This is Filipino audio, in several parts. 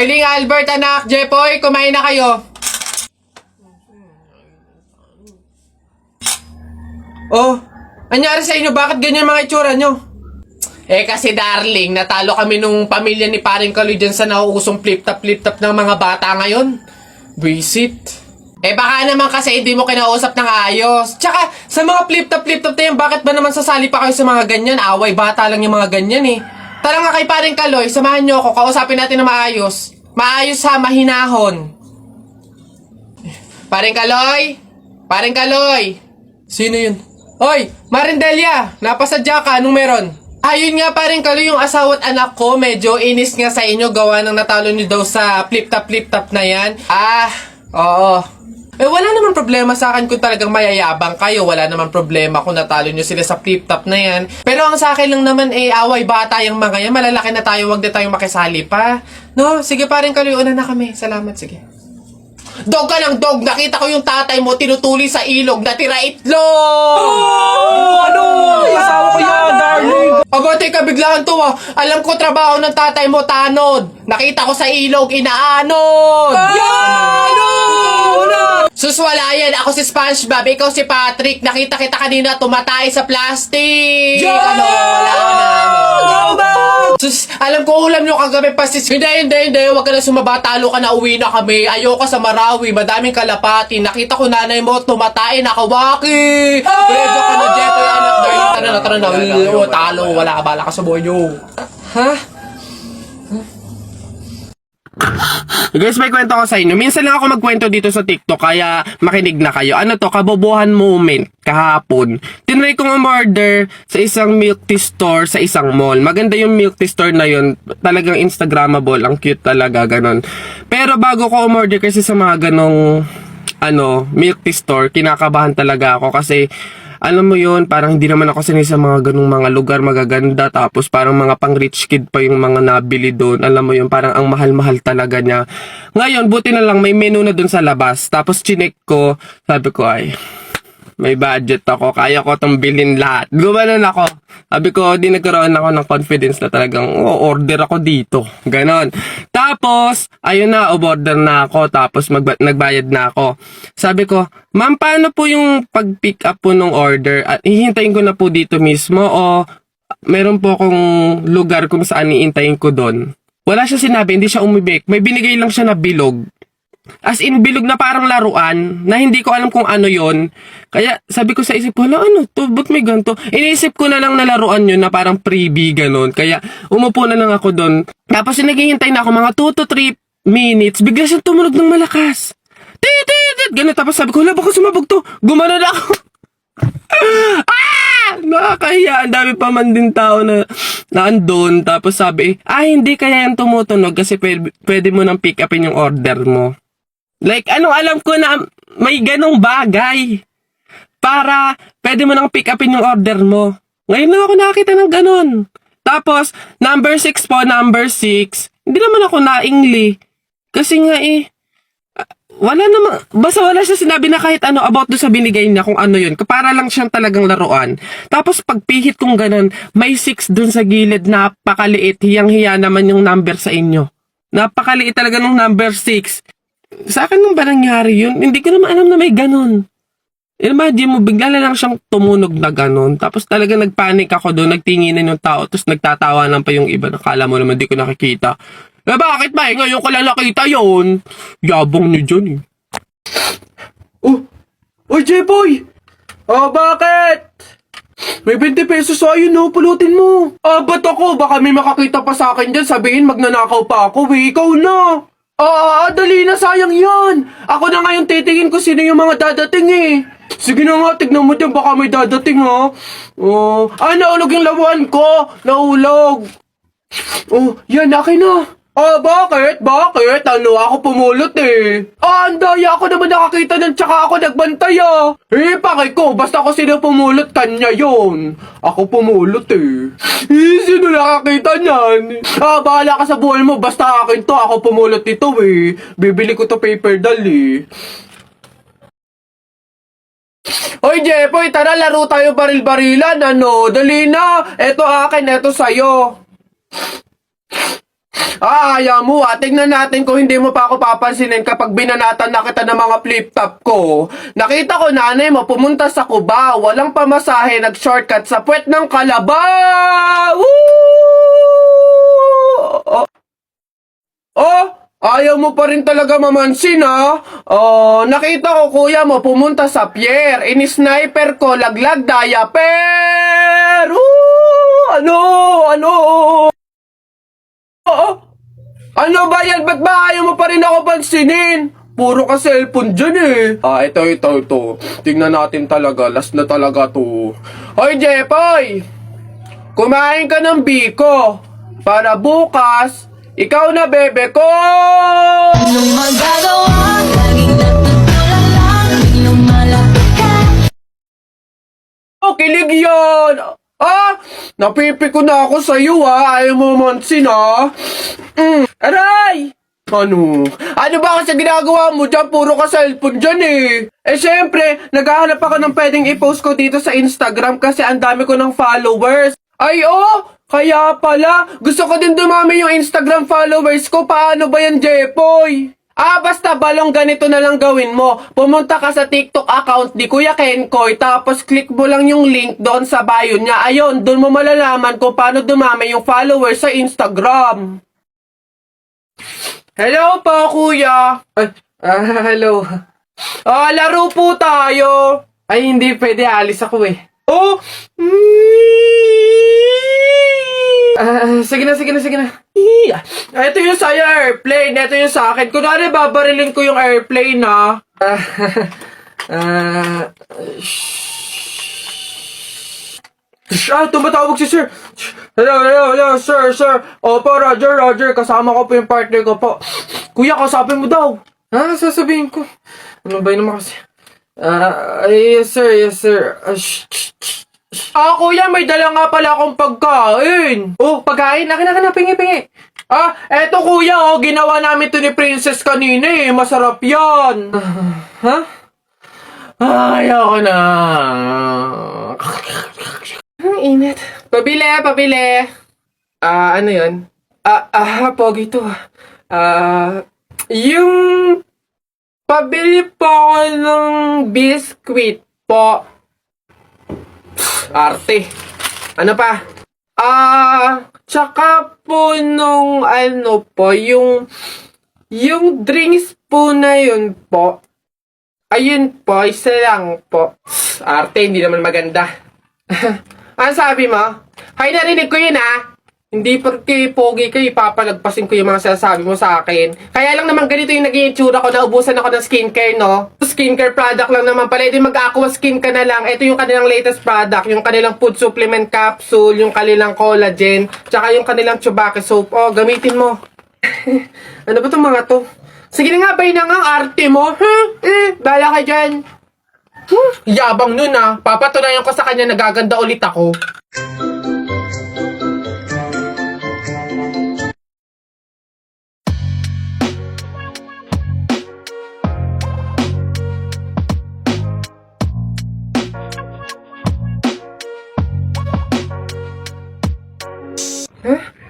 Piling Albert, anak, Jepoy, kumain na kayo. Oh, anyari sa inyo? Bakit ganyan mga itsura nyo? Kasi darling, natalo kami nung pamilya ni paring Kaloy dyan sa nauusong flip-top ng mga bata ngayon. Visit. Baka naman kasi hindi mo kinausap ng ayos. Tsaka, sa mga flip-top na yan, bakit ba naman sasali pa kayo sa mga ganyan? Away, bata lang yung mga ganyan eh. Tara nga kay paring Kaloy, samahan nyo ako, kausapin natin na maayos. Maayos ha, mahinahon. Paring Kaloy? Paring Kaloy? Sino yun? Hoy, Marindelia, napasadya ka, anong meron? Ayun nga paring Kaloy, yung asawa at anak ko, medyo inis nga sa inyo, gawa ng natalo nyo daw sa flip-top na yan. Oo. Wala naman problema sa akin kung talagang mayayabang kayo. Wala naman problema kung natalo nyo sila sa flip-top na yan. Pero ang sa akin lang naman, away bata yung mga yan. Malalaki na tayo, wag na tayong makisali pa. No? Sige paring Kaloy, una na kami. Salamat, sige. Dog ka lang, dog! Nakita ko yung tatay mo tinutuli sa ilog, natira itlog! Ano? Asawa ko yan, darling! Aba, teka, biglaan to ah. Alam ko trabaho ng tatay mo, tanod. Nakita ko sa ilog, inaanod! Suswala yan, ako si SpongeBob, ikaw si Patrick. Nakita kita kanina tumatay sa plastic! Wala na. Sus, alam ko ulam nyo kagabi pasis. Hindi. Huwag ka na sumaba, talo ka na, uwi na kami. Ayoko sa Marawi, madaming kalapati. Nakita ko nanay mo, tumatay, nakawaki. Pwede ka na, Jepoy, anak. Tara na. Talo, wala ka, bala ka sa buhay nyo. Ha? Guys, may kwento ko sa inyo. Minsan lang ako magkwento dito sa TikTok, kaya makinig na kayo. Ano to, kabobohan moment kahapon. Tinry kong umorder sa isang milk tea store sa isang mall. Maganda yung milk tea store na yun. Talagang Instagrammable. Ang cute talaga, ganon. Pero bago ko umorder kasi sa mga ganong milk tea store, kinakabahan talaga ako kasi alam mo yun, parang hindi naman ako sanay sa mga ganung mga lugar magaganda, tapos parang mga pang rich kid pa yung mga nabili doon. Alam mo yun, parang ang mahal-mahal talaga niya. Ngayon, buti na lang may menu na doon sa labas. Tapos chinek ko, sabi ko ay, may budget ako, kaya ko itong bilhin lahat. Gumanon ako. Sabi ko, di nagkaroon ako ng confidence na talagang order ako dito. Ganon. Tapos, ayun na, order na ako. Tapos, nagbayad na ako. Sabi ko, ma'am, paano po yung pag-pick up po ng order? At hihintayin ko na po dito mismo o meron po akong lugar kung saan iintayin ko doon? Wala siya sinabi, hindi siya umibig. May binigay lang siya na bilog. As in, bilog na parang laruan, na hindi ko alam kung ano yon. Kaya sabi ko sa isip ko, ano to, ba't may ganito? Iniisip ko na lang na laruan yun na parang freebie, ganon. Kaya umupo na lang ako doon. Tapos naghihintay na ako mga 2 to 3 minutes, bigla siyang tumunog ng malakas. Ganon. Tapos sabi ko, baka sumabog to. Gumano na ako. Nakakahiya. Ang dami pa man din tao na andun. Tapos sabi, hindi kaya yan tumutunog kasi pwede mo nang pick upin yung order mo. Like, alam ko na may ganong bagay. Para pwede mo nang pick upin yung order mo. Ngayon lang ako nakakita ng ganon. Tapos, number 6 po, number 6. Hindi naman ako naingli. Kasi nga wala naman, basta wala siya sinabi na kahit ano about do sa binigay niya kung ano yun. Para lang siyang talagang laruan. Tapos pagpihit kong ganon, may 6 dun sa gilid, napakaliit. Hiyang-hiya naman yung number sa inyo. Napakaliit talaga ng number 6. Sa akin nung ba nangyari yun? Hindi ko naman alam na may ganon. Imagine mo, bigla na lang siyang tumunog na ganon. Tapos talaga nagpanik ako doon, nagtinginan yung tao, tapos nagtatawanan pa yung iba. Nakala mo naman di ko nakikita. Bakit ba? Ngayon ko lang nakita yun. Yabong niyo dyan Uy, Jepoy! Bakit? May 20 pesos ayun pulutin mo. Ba't ako? Baka may makakita pa sa akin dyan, sabihin magnanakaw pa ako, ikaw na. Dali na, sayang yan. Ako na ngayon titingin ko sino yung mga dadating Sige na nga, tignan mo dyan, baka may dadating naulog yung labuan ko. Naulog. Yan, akin na. Bakit? Bakit? Ako pumulot ang daya ako naman nakakita nun, tsaka ako nagbantay pakay ko, basta ako sino pumulot, kanya yun. Ako pumulot sino nakakita niyan? Bahala ka sa buhay mo, basta akin to, ako pumulot ito Bibili ko to paper doll Hoy, Jepoy, tara, laro tayo baril-barilan, Dali na, eto akin, eto sa'yo. Ayaw mo tignan natin kung hindi mo pa ako papansinin kapag binanatan na kita ng mga flip-top ko. Nakita ko nanay mo pumunta sa Cubao, walang pamasahe, nag-shortcut sa puwet ng Kalabaw! Woo! Oh, ayaw mo pa rin talaga mamansin ha? Oh, nakita ko kuya mo pumunta sa pier, ini-sniper ko, laglag diaper! Woo! Ano? Oo. Ano ba yan? Ba't ba ayaw mo pa rin ako pansinin? Puro ka cellphone dyan eh. Ito. Tingnan natin talaga. Last na talaga to. Hoy, Jepoy! Kumain ka ng biko. Para bukas, ikaw na bebe ko! Anong magagawa? Laging natutulala lang, di lumalapit ka. Oh, kilig yan! Napipiko na ako sa'yo ayaw mo mansin Aray! Ano ba kasi ginagawa mo dyan? Puro ka cellphone dyan eh. Siyempre, naghahanap ako ng pwedeng i-post ko dito sa Instagram kasi ang dami ko ng followers. Ay, kaya pala. Gusto ko din dumami yung Instagram followers ko. Paano ba yan, Jepoy? Basta balong ganito na lang gawin mo. Pumunta ka sa TikTok account ni Kuya Kenkoy, tapos click mo lang yung link doon sa bio niya. Ayun, doon mo malalaman kung paano dumami yung followers sa Instagram. Hello po, Kuya. Hello. Laro po tayo. Ay, hindi pwede. Alis ako eh. Sige na. Ito yung sa'yo, airplane. Ito yung sa akin. Kunwari, babarilin ko yung airplane, ha? Tumatawag si sir. Hello, sir. Opo, Roger. Kasama ko po yung partner ko po. Kuya, kausapin mo daw. Sasabihin ko. Ano ba yun naman kasi? Yes, sir. Kuya, may dala nga pala akong pagkain. Pagkain? Akin na, pingi. Eto kuya, ginawa namin to ni Princess kanina eh. Masarap yan. Ayoko na. Ang init. Pabili. Ano yun? Pogi to. Yung pabili po ako ng biskwit po. Arte. Ano pa? Tsaka po nung ano po, yung drinks po na yun po. Ayun po, isa lang po. Arte, hindi naman maganda. Ano sabi mo? Hay, narinig ko yun Hindi porque pogi kayo, ipapalagpasin ko yung mga sinasabi mo sa akin. Kaya lang naman ganito yung naging itsura ko, naubusan ako ng skincare, no? Skincare product lang naman pala, edi mag-aqua skin ka na lang. Ito yung kanilang latest product, yung kanilang food supplement capsule, yung kanilang collagen, tsaka yung kanilang Chubaki soap. Gamitin mo. Ano ba itong mga to? Sige na nga, bay na nga, arte mo. Bala ka dyan. Yabang nun papatunayan ko sa kanya nagaganda ulit ako.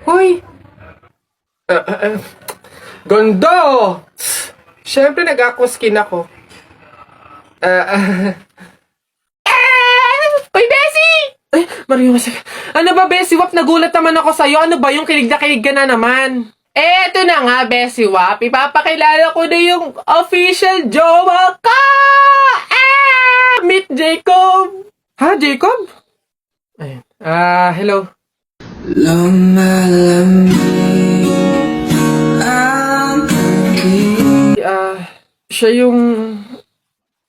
Hoy! Ganda! Siyempre, nag-aquaskin ako. Uy, Bessie! Ay, Mario, ano ba, Bessie Wap? Nagulat naman ako sa'yo. Ano ba yung kilig ka na naman? Eto na nga, Bessie Wap. Ipapakilala ko na yung official jowa ka! Meet Jacob! Jacob? Ayun. Hello.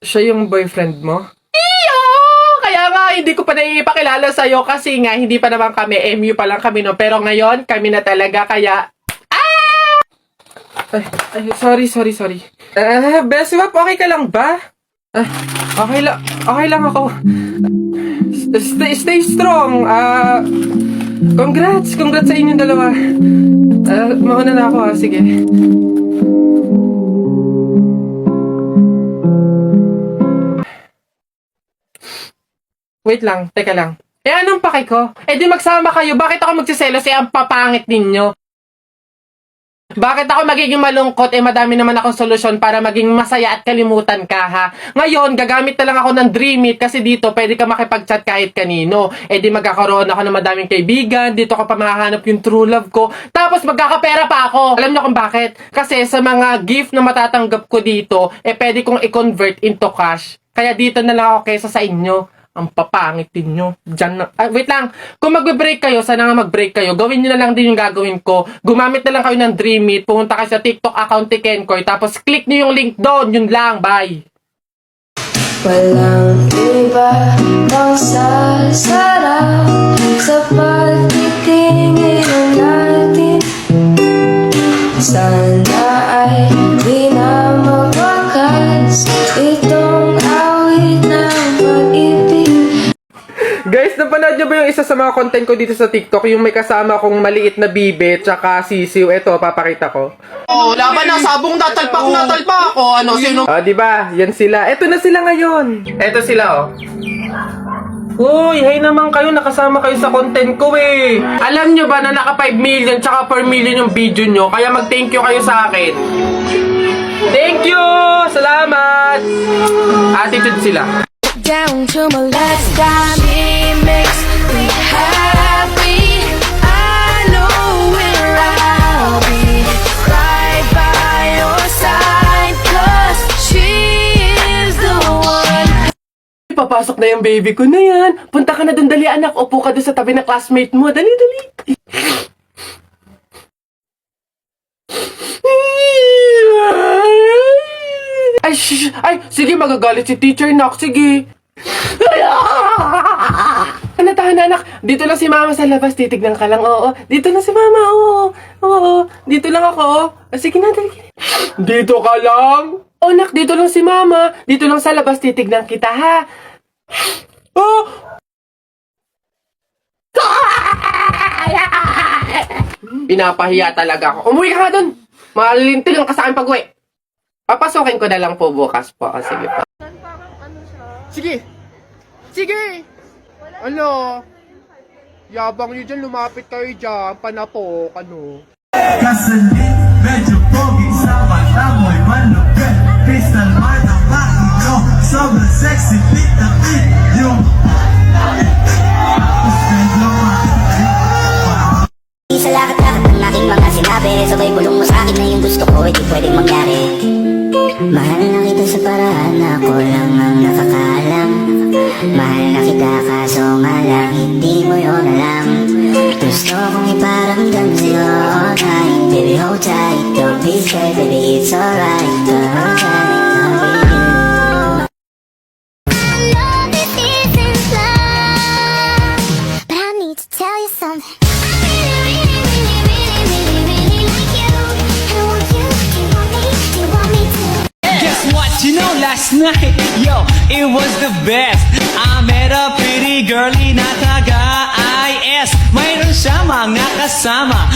Siya yung boyfriend mo? Iyo! Kaya nga, hindi ko pa naipakilala sa'yo kasi nga, hindi pa naman kami, MU pa lang kami, no? Pero ngayon, kami na talaga, kaya... Sorry. Bessie Wap, okay ka lang ba? Okay lang ako. Stay strong. Congrats sa inyong dalawa. Mauna na ako, sige. Wait lang, teka lang. Anong paki ko? Di magsama kayo, bakit ako magsiselos ang papangit ninyo? Bakit ako magiging malungkot? Madami naman akong solusyon para maging masaya at kalimutan ka, ha? Ngayon, gagamit na lang ako ng Dream It kasi dito pwede ka makipag-chat kahit kanino. Di magkakaroon ako ng madaming kaibigan, dito ko pa mahahanap yung true love ko, tapos magkakapera pa ako. Alam niyo kung bakit? Kasi sa mga gift na matatanggap ko dito, pwede kong i-convert into cash. Kaya dito na lang ako kaysa sa inyo. Ang papangit din nyo. Diyan na. Wait lang. Kung mag-break kayo, sana nga mag-break kayo. Gawin nyo na lang din yung gagawin ko. Gumamit na lang kayo ng Dream It. Pumunta kayo sa TikTok account ni Kenkoy. Tapos click nyo yung link doon. Yun lang. Bye. Walang iba pang sasarap sa pagtitingin natin. Sana ay di na mawakas itong awit ng pag-ibig. Guys, napanood nyo ba yung isa sa mga content ko dito sa TikTok? Yung may kasama akong maliit na bibe, tsaka sisiw. Eto, papakita ko. Oh, laban na sabong natalpak ako. Ano, sino? Diba? Yan sila. Eto na sila ngayon. Eto sila, Uy, hey naman kayo, nakasama kayo sa content ko Alam nyo ba na naka 5 million tsaka per million yung video nyo? Kaya mag-thank you kayo sa akin. Thank you! Salamat! Attitude sila. Down to my last time mix. We happy. I know where I'll be. Right by your side. 'Cause she is the one. Papasok na yung baby ko na yan. Punta ka na dun, dali anak. Upo ka dun sa tabi ng classmate mo. Dali, dali. Ay, shh, ay, sige, magagalit si teacher, nak. Sige. Ano tahan, anak? Dito lang si mama sa labas. Titignan ka lang, oo. Dito lang si mama, oo. Oo, dito lang ako. Sige na, dali. Dito ka lang? Oh, nak, dito lang si mama. Dito lang sa labas, titignan kita, ha? Oh! Pinapahiya talaga ako. Umuwi ka nga dun! Malintil lang ka sa akin pag-uwi. Papasukin ko na lang po bukas po. Sige pa. Sige! Sige! Ano? Yabang nyo dyan, lumapit kayo dyan, panapok, ano? Kasalit, medyo pogi sa mata mo'y malupit. Crystal Mart ang makino, sobrang sexy, fit na fit. Yung Sa lahat-lahat ng aking mga sinabi, sabay bulong mo sa akin na yung gusto ko, di pwedeng mangyari. Mahal na kita sa paraan na ako lang ang nakakaalam. Mahal na kita kaso nga lang, hindi mo yun alam. Gusto kong iparamdam sa'yo all night. Baby hold tight, don't be scared, baby it's alright. Hold tight, I'll be you. Love this isn't love, but I need to tell you something. Guess what? You know, last night, yo, it was the best. I met a pretty girlie na taga-IS. Mayroon siya mga kasama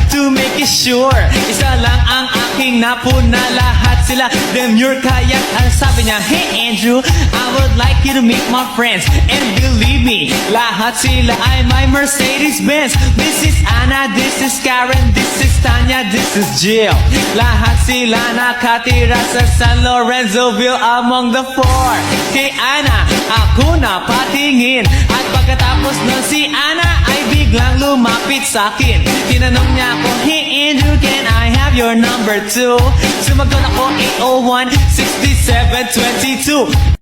to make it sure. Isa lang ang aking napuna, lahat sila demure. Kaya ang sabi niya, hey Andrew, I would like you to meet my friends. And believe me, lahat sila ay my Mercedes-Benz. This is Anna, this is Karen, this is Tanya, this is Jill. Lahat sila nakatira sa San Lorenzoville among the four. Kay Ana, ako na patingin. At pagkatapos nun si Ana ay biglang lumapit sa akin. Tinanong niya ako, hey Andrew, can I have your number too? Sumagot ako 801-6722.